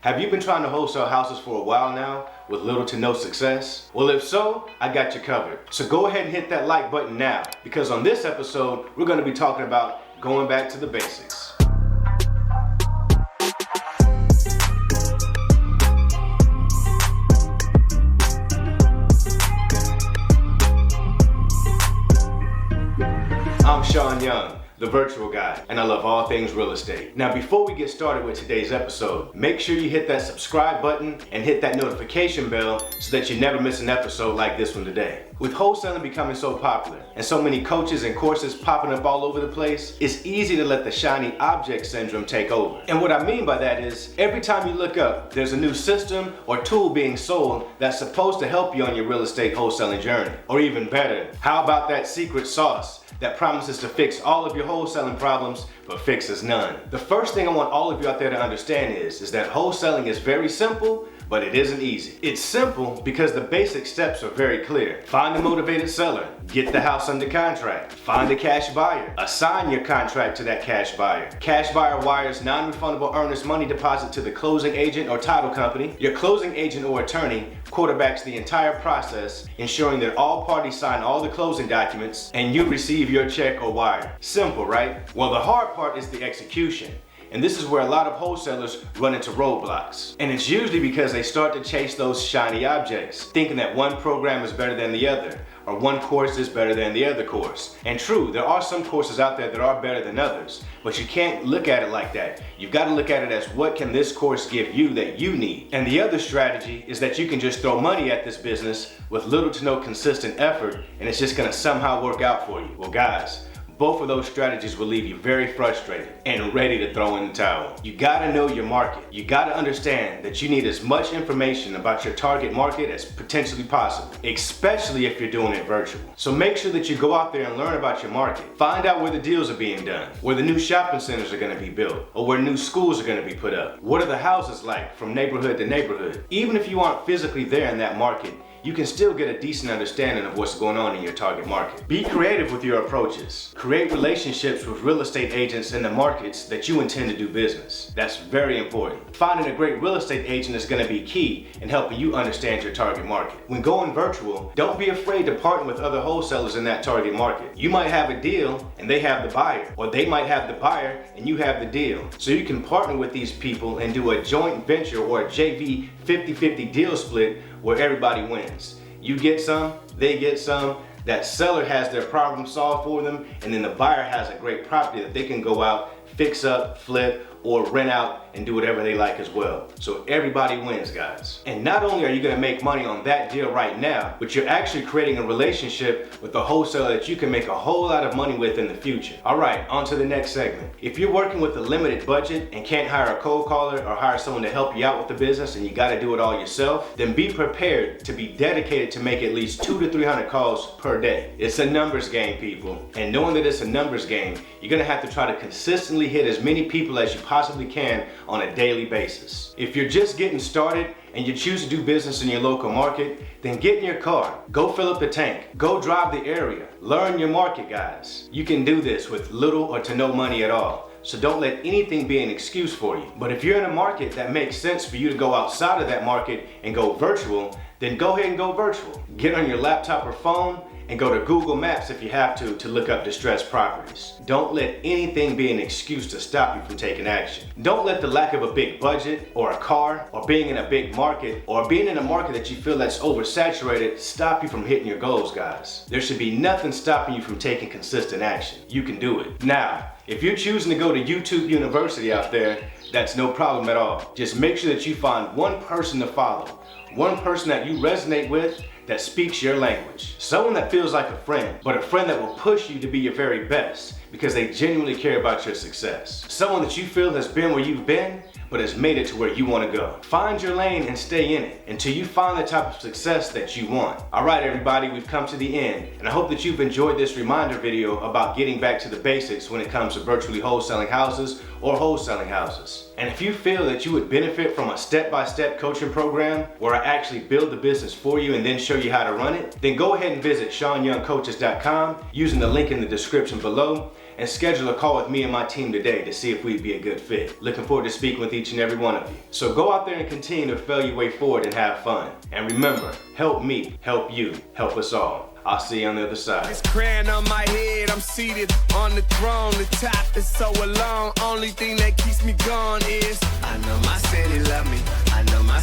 Have you been trying to wholesale houses for a while now with little to no success? Well, if so, I got you covered. So go ahead and hit that like button now, because on this episode, we're going to be talking about going back to the basics. I'm Shaun Young, the virtual guy, and I love all things real estate. Now, before we get started with today's episode, make sure you hit that subscribe button and hit that notification bell so that you never miss an episode like this one today. With wholesaling becoming so popular and so many coaches and courses popping up all over the place, it's easy to let the shiny object syndrome take over. And what I mean by that is, every time you look up, there's a new system or tool being sold that's supposed to help you on your real estate wholesaling journey. Or even better, how about that secret sauce that promises to fix all of your wholesaling problems but fixes none? The first thing I want all of you out there to understand is that wholesaling is very simple, but it isn't easy. It's simple because the basic steps are very clear. Find a motivated seller, get the house under contract, find a cash buyer, assign your contract to that cash buyer. Cash buyer wires non-refundable earnest money deposit to the closing agent or title company. Your closing agent or attorney quarterbacks the entire process, ensuring that all parties sign all the closing documents and you receive your check or wire. Simple, right? Well, the hard part is the execution. And this is where a lot of wholesalers run into roadblocks. And it's usually because they start to chase those shiny objects, thinking that one program is better than the other, or one course is better than the other course. And true, there are some courses out there that are better than others, but you can't look at it like that. You've got to look at it as, what can this course give you that you need? And the other strategy is that you can just throw money at this business with little to no consistent effort, and it's just gonna somehow work out for you. Well, guys, both of those strategies will leave you very frustrated and ready to throw in the towel. You gotta know your market. You gotta understand that you need as much information about your target market as potentially possible, especially if you're doing it virtual. So make sure that you go out there and learn about your market. Find out where the deals are being done, where the new shopping centers are gonna be built, or where new schools are gonna be put up. What are the houses like from neighborhood to neighborhood? Even if you aren't physically there in that market, you can still get a decent understanding of what's going on in your target market. Be creative with your approaches. Create relationships with real estate agents in the markets that you intend to do business. That's very important. Finding a great real estate agent is going to be key in helping you understand your target market. When going virtual, don't be afraid to partner with other wholesalers in that target market. You might have a deal and they have the buyer, or they might have the buyer and you have the deal. So you can partner with these people and do a joint venture or a JV 50-50 deal split where everybody wins. You get some, they get some, that seller has their problem solved for them, and then the buyer has a great property that they can go out, fix up, flip, or rent out and do whatever they like as well. So everybody wins, guys. And not only are you gonna make money on that deal right now, but you're actually creating a relationship with a wholesaler that you can make a whole lot of money with in the future. All right, on to the next segment. If you're working with a limited budget and can't hire a cold caller or hire someone to help you out with the business and you gotta do it all yourself, then be prepared to be dedicated to make at least 200 to 300 calls per day. It's a numbers game, people. And knowing that it's a numbers game, you're gonna have to try to consistently hit as many people as you possibly can on a daily basis. If you're just getting started and you choose to do business in your local market, then get in your car, go fill up the tank, go drive the area, learn your market, guys. You can do this with little or to no money at all. So don't let anything be an excuse for you. But if you're in a market that makes sense for you to go outside of that market and go virtual, then go ahead and go virtual. Get on your laptop or phone and go to Google Maps if you have to look up distressed properties. Don't let anything be an excuse to stop you from taking action. Don't let the lack of a big budget or a car or being in a big market or being in a market that you feel that's oversaturated stop you from hitting your goals, guys. There should be nothing stopping you from taking consistent action. You can do it. Now, if you're choosing to go to YouTube University out there, that's no problem at all. Just make sure that you find one person to follow, one person that you resonate with, that speaks your language. Someone that feels like a friend, but a friend that will push you to be your very best because they genuinely care about your success. Someone that you feel has been where you've been, but has made it to where you want to go. Find your lane and stay in it until you find the type of success that you want. All right, everybody, we've come to the end, and I hope that you've enjoyed this reminder video about getting back to the basics when it comes to virtually wholesaling houses or wholesaling houses. And if you feel that you would benefit from a step-by-step coaching program where I actually build the business for you and then show you how to run it, then go ahead and visit ShaunYoungCoaches.com using the link in the description below. and schedule a call with me and my team today to see if we'd be a good fit. Looking forward to speaking with each and every one of you. So go out there and continue to fail your way forward and have fun. And remember, help me, help you, help us all. I'll see you on the other side. This crown on my head, I'm seated on the throne. The top is so alone. Only thing that keeps me going is I know my city love me. I know my